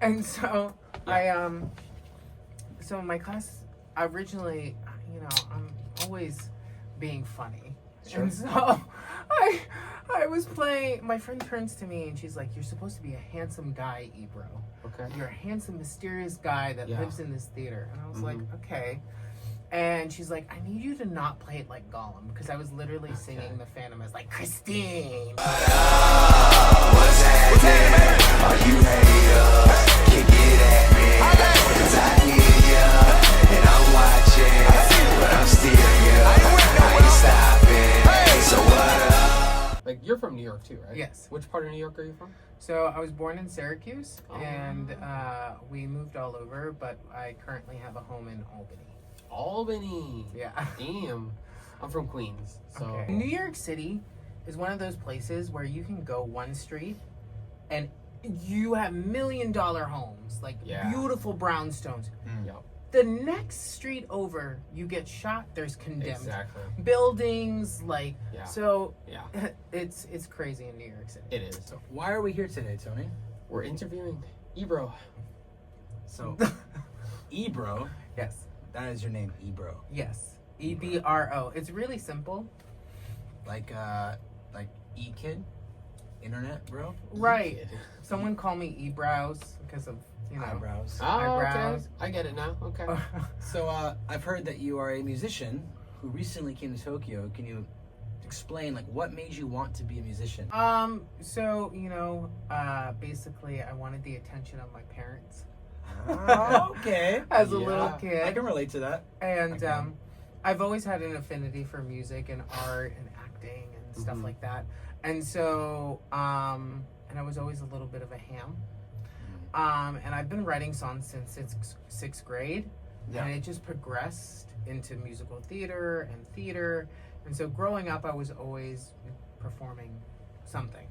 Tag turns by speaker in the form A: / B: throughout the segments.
A: And so so my class originally, I'm always being funny. Sure. And so I was playing, my friend turns to me and she's like, "You're supposed to be a handsome guy, Ebro. Okay. You're a handsome, mysterious guy that lives in this theater." And I was like, "Okay." And she's like, "I need you to not play it like Gollum," because I was literally singing the Phantom as like, "Christine."
B: What's happening? Are you haters? Can get at me? 'Cause I hear ya, and I'm watching, but I'm still here. I ain't stopping. So what up?
C: Like, you're from New York too, right?
A: Yes.
C: Which part of New York are you from?
A: So I was born in Syracuse, and we moved all over, but I currently have a home in Albany.
C: Albany.
A: Yeah.
C: Damn. I'm from Queens. So
A: okay. New York City is one of those places where you can go one street and you have $1 million homes, like beautiful brownstones.
C: Yep.
A: The next street over, you get shot. There's condemned buildings, like so. Yeah, it's crazy in New York City.
C: It is.
D: So why are we here today, Tony?
C: We're interviewing Ebro.
D: So, Ebro.
A: Yes.
D: That is your name, Ebro.
A: Yes. EBRO. It's really simple.
D: Like E-Kid? Internet, bro?
A: Right. E-Kid. Someone call me E-Brows because of,
D: eyebrows.
C: Oh,
A: eyebrows.
C: Okay. I get it now. Okay.
D: So, I've heard that you are a musician who recently came to Tokyo. Can you explain, like, what made you want to be a musician?
A: So, basically I wanted the attention of my parents.
D: Okay.
A: As a little kid.
D: I can relate to that.
A: And I've always had an affinity for music and art and acting and stuff like that. And so, and I was always a little bit of a ham. And I've been writing songs since sixth grade. Yeah. And it just progressed into musical theater. And so growing up, I was always performing something.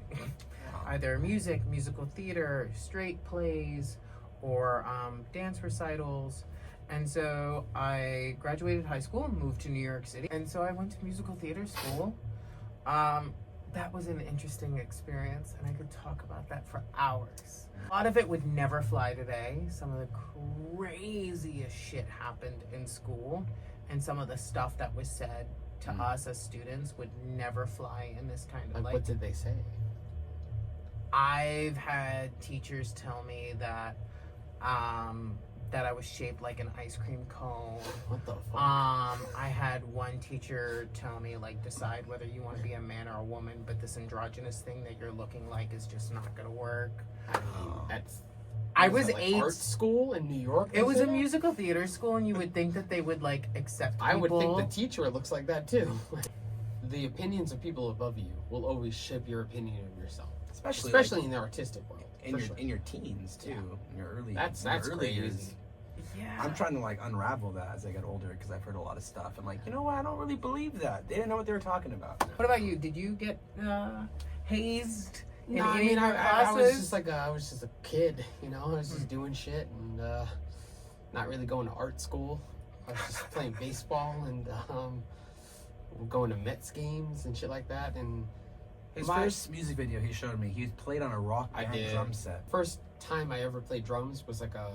A: Either musical theater, straight plays, or dance recitals. And so I graduated high school and moved to New York City. And so I went to musical theater school. That was an interesting experience, and I could talk about that for hours. A lot of it would never fly today. Some of the craziest shit happened in school, and some of the stuff that was said to us as students would never fly in this kind of
C: like what did they say?
A: I've had teachers tell me that that I was shaped like an ice cream cone.
C: What the fuck?
A: I had one teacher tell me, like, decide whether you want to be a man or a woman, but this androgynous thing that you're looking like is just not gonna work. I was
C: like
A: 8.
C: Art school in New York?
A: It was a musical theater school, and you would think that they would, like, accept people.
C: I would think the teacher looks like that too. The opinions of people above you will always shape your opinion of yourself, especially in the artistic world.
D: In your teens too, in your early
C: early
D: crazy.
C: years.
A: Yeah.
D: I'm trying to like unravel that as I get older because I've heard a lot of stuff. I'm like, you know what? I don't really believe that. They didn't know what they were talking about.
A: What about you? Did you get hazed in
C: No,
A: any of your classes?
C: I was just a kid, I was just doing shit and not really going to art school. I was just playing baseball and going to Mets games and shit like that. And
D: his first music video he showed me, he played on a rock band drum set.
C: First time I ever played drums was like a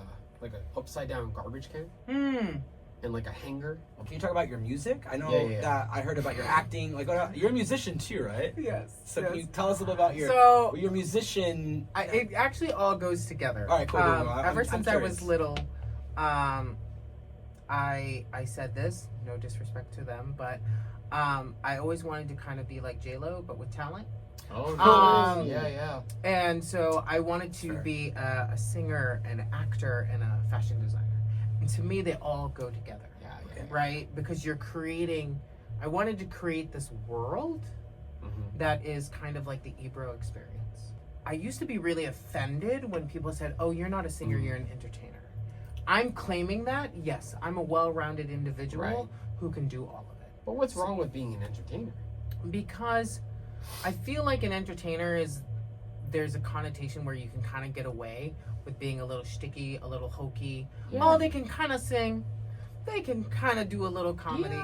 C: upside down garbage can and like a hanger.
D: Well, can you talk about your music? I know that I heard about your acting. Like, you're a musician too, right?
A: Yes.
D: So can you tell us a little about your musician?
A: It actually all goes together.
D: All right, cool.
A: Ever since I was little, I said this, no disrespect to them, but I always wanted to kind of be like J-Lo, but with talent.
C: Oh, nice. Yeah.
A: And so I wanted to be a singer, an actor, and a fashion designer. And to me, they all go together. Yeah. Right? Because I wanted to create this world that is kind of like the Ebro experience. I used to be really offended when people said, "Oh, you're not a singer, you're an entertainer." I'm claiming that, yes, I'm a well-rounded individual who can do all of it.
C: But what's wrong with being an entertainer?
A: Because I feel like an entertainer there's a connotation where you can kind of get away with being a little shticky, a little hokey. Yeah. Oh, they can kind of sing. They can kind of do a little comedy,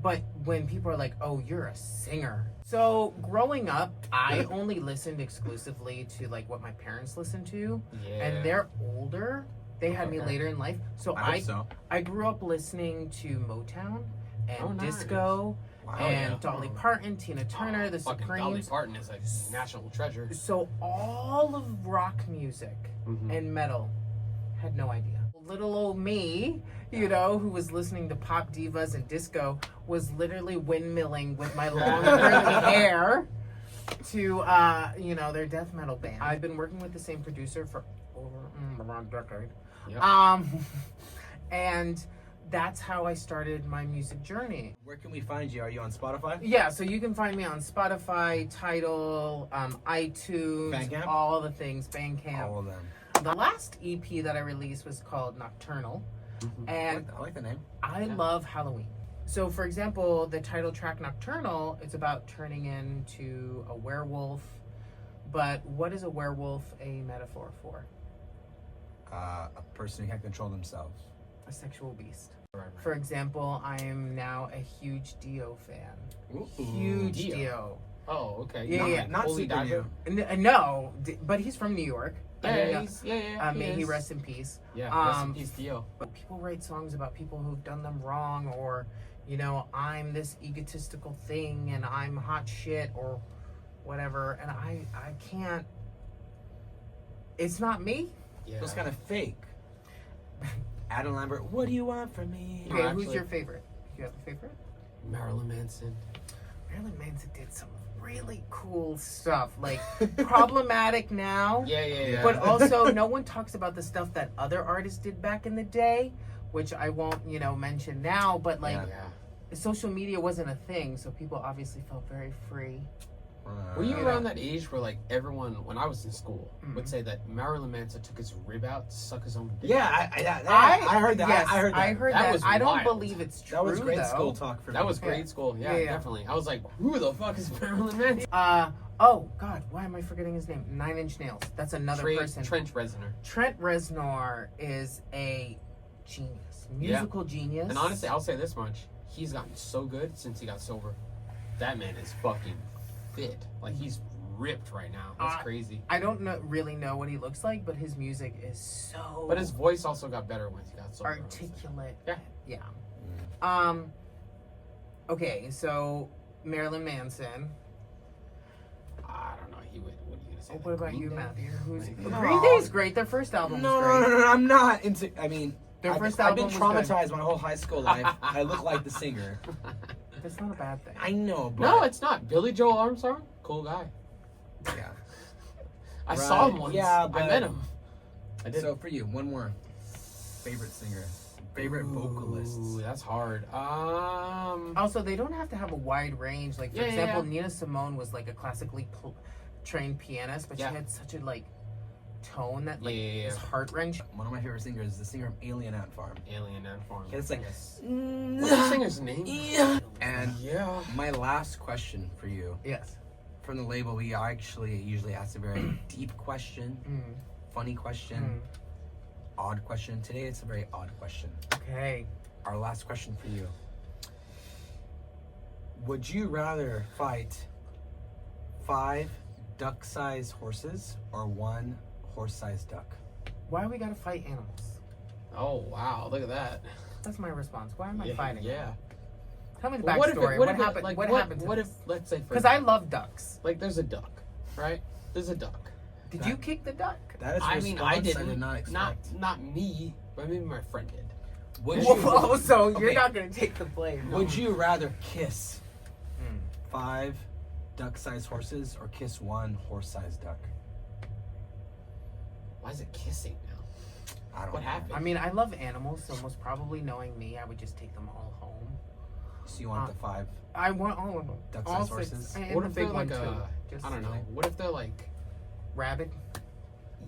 A: but when people are like, "Oh, you're a singer," so growing up, I only listened exclusively to like what my parents listened to, and they're older. They had me later in life, so I grew up listening to Motown and disco.
C: Wow,
A: and Dolly Parton, Tina Turner, the
C: fucking
A: Supremes.
C: Dolly Parton is a national treasure.
A: So all of rock music and metal had no idea. Little old me, you know, who was listening to pop divas and disco, was literally windmilling with my long curly hair to, you know, their death metal band. I've been working with the same producer for over around a decade. And that's how I started my music journey.
D: Where can we find you? Are you on Spotify?
A: Yeah, so you can find me on Spotify, Tidal, iTunes,
D: Bandcamp?
A: all the things, Bandcamp.
D: All of them.
A: The last EP that I released was called Nocturnal, and
D: I like the name.
A: I love Halloween. So, for example, the title track Nocturnal, it's about turning into a werewolf. But what is a werewolf a metaphor for?
D: A person who can't control themselves.
A: A sexual beast. For example, I am now a huge Dio fan. Huge Dio.
C: Oh, okay.
A: Yeah,
D: not
C: Holy
D: super
C: Diver.
A: No, but he's from New York.
C: Yeah.
A: May he rest in peace.
C: Yeah, rest in peace, Dio.
A: But people write songs about people who've done them wrong, or, you know, I'm this egotistical thing and I'm hot shit or whatever, and I can't. It's not me.
C: Yeah.
D: It was kind of fake. Adam Lambert, what do you want from me?
A: Okay,
C: actually-
A: who's your favorite? You have a favorite?
C: Marilyn Manson.
A: Marilyn Manson did some really cool stuff, like problematic now.
C: Yeah.
A: But also, no one talks about the stuff that other artists did back in the day, which I won't, you know, mention now. But like, social media wasn't a thing, so people obviously felt very free.
C: Were you around that age where like everyone, when I was in school, would say that Marilyn Manson took his rib out to suck his own dick?
D: Yeah, I heard that.
A: Yes,
D: I heard that.
A: I heard
C: That
A: that.
C: was
A: I don't
C: wild.
A: believe it's true.
D: That was grade
A: though.
D: school talk for me.
C: That was grade school. Yeah,
A: Yeah.
C: definitely. I was like, who the fuck is Marilyn Manson?
A: Oh God, why am I forgetting his name? 9 Inch Nails. That's another person.
C: Trent Reznor.
A: Trent Reznor is a genius, musical genius.
C: And honestly, I'll say this much: he's gotten so good since he got sober. That man is fucking fit. Like he's ripped right now. That's crazy.
A: I don't really know what he looks like, but his music is so.
C: But his voice also got better once he got sober.
A: Articulate.
C: Yeah.
A: Okay, so Marilyn Manson.
C: I don't know. What are you gonna say?
A: What about
C: Green
A: you,
C: Day?
A: Matthew?
C: No.
A: Green Day's great. Their first album was great.
D: No, I'm not into. I mean,
A: Their first
D: I've
A: album
D: been
A: was
D: traumatized my whole high school life. I look like the singer.
A: That's not a bad thing.
D: I know, but
C: No, it's not. Billy Joel Armstrong, cool guy.
D: yeah.
C: I saw him once.
D: Yeah, but
C: I met him. I did.
D: So for you, one more favorite singer, favorite vocalist.
C: Ooh, that's hard.
A: Also, they don't have to have a wide range. Like, for
C: Yeah,
A: example,
C: yeah.
A: Nina Simone was like a classically trained pianist, but
C: Yeah.
A: she had such a like tone that like
C: Yeah.
A: is heart wrenching.
D: One of my favorite singers is the singer from Alien Ant Farm.
C: Alien Ant Farm.
D: It's like,
C: What's the singer's name?
D: and
C: Yeah.
D: my last question for you.
A: Yes.
D: From the label, we actually usually ask a very deep question, funny question, odd question. Today it's a very odd question.
A: Okay.
D: Our last question for you. Would you rather fight 5 duck-sized horses or 1 horse-sized duck?
A: Why we gotta fight animals?
C: Oh wow! Look at that.
A: That's my response. Why am I fighting?
C: Yeah.
A: Tell me the
C: Well,
A: backstory. What happened?
C: Like,
A: what happened?
C: What if, let's say,
A: Because I love ducks.
C: like, there's a duck, right? There's a duck.
A: Did you kick the duck?
D: That is a
C: I
D: response
C: mean, I didn't.
D: did not expect.
C: Not me, but maybe my friend did.
D: Would
A: Whoa, so you're
D: Okay.
A: not gonna take the blame.
D: Would you rather kiss 5 duck-sized horses or kiss 1 horse-sized duck?
C: Why is it kissing now?
D: I don't
C: What
D: know.
C: happened?
A: I mean, I love animals, so most probably knowing me, I would just take them all home.
D: So you want the 5
A: I want all of them.
D: duck-sized
A: All
D: horses?
A: 6. And
C: What
A: the
C: if
A: big
C: they're
A: one
C: like
A: too.
C: a?
A: Just
C: I don't know. What if they're like?
A: Rabid?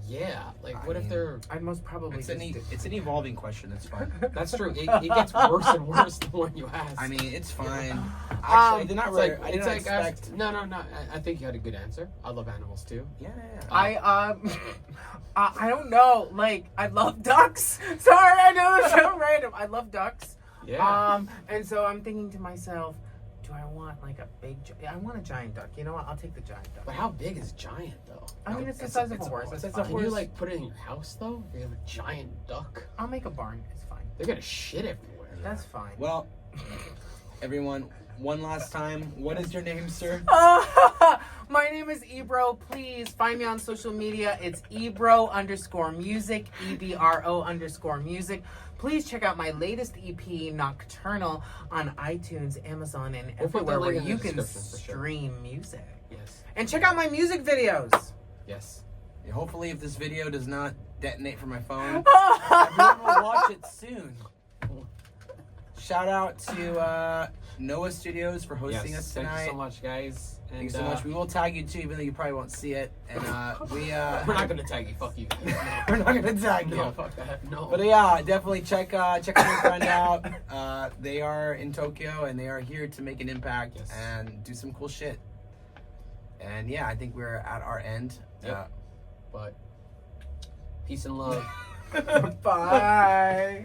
C: Yeah. Like,
D: I
C: what if
D: mean-
C: they're?
A: I'd most probably
D: It's
A: just
D: it's an evolving question. It's fine.
C: That's true. It gets worse and worse the more you ask.
D: I mean, it's fine. Actually, I did not.
C: It's like,
D: I did not expect.
C: no. I think you had a good answer. I love animals too.
D: Yeah.
A: I don't know. Like, I love ducks. Sorry, I know it's so random. I love ducks.
C: Yeah.
A: And so I'm thinking to myself, do I want like a big? I want a giant duck. You know what? I'll take the giant duck.
C: But how big is giant though?
A: I mean, it's the size of a horse. It's a
C: Can you
A: horse.
C: like put it in your house though? If you have a giant duck,
A: I'll make a barn. It's fine.
C: they're gonna shit everywhere.
A: That's fine.
D: Well, everyone, one last time. What is your name, sir?
A: My name is Ebro. Please find me on social media. It's Ebro_music, EBRO_music. Please check out my latest EP, Nocturnal, on iTunes, Amazon, and
C: We'll put the
A: everywhere where
C: link in
A: you
C: the
A: can
C: description for sure.
A: stream music.
C: Yes.
A: And check out my music videos.
C: Yes.
D: Yeah, hopefully, if this video does not detonate from my phone, everyone will watch it soon. Shout out to Noah Studios for hosting us tonight.
C: Thank you so much, guys. And,
D: Thanks so much. We will tag you too, even though you probably won't see it. And
C: we're not gonna tag you. Fuck you.
D: we're not gonna tag you.
C: No, fuck that. No.
D: But yeah, definitely check my friend out. They are in Tokyo and they are here to make an impact
C: Yes.
D: and do some cool shit. And yeah, I think we're at our end.
C: Yep. But peace and love.
A: Bye.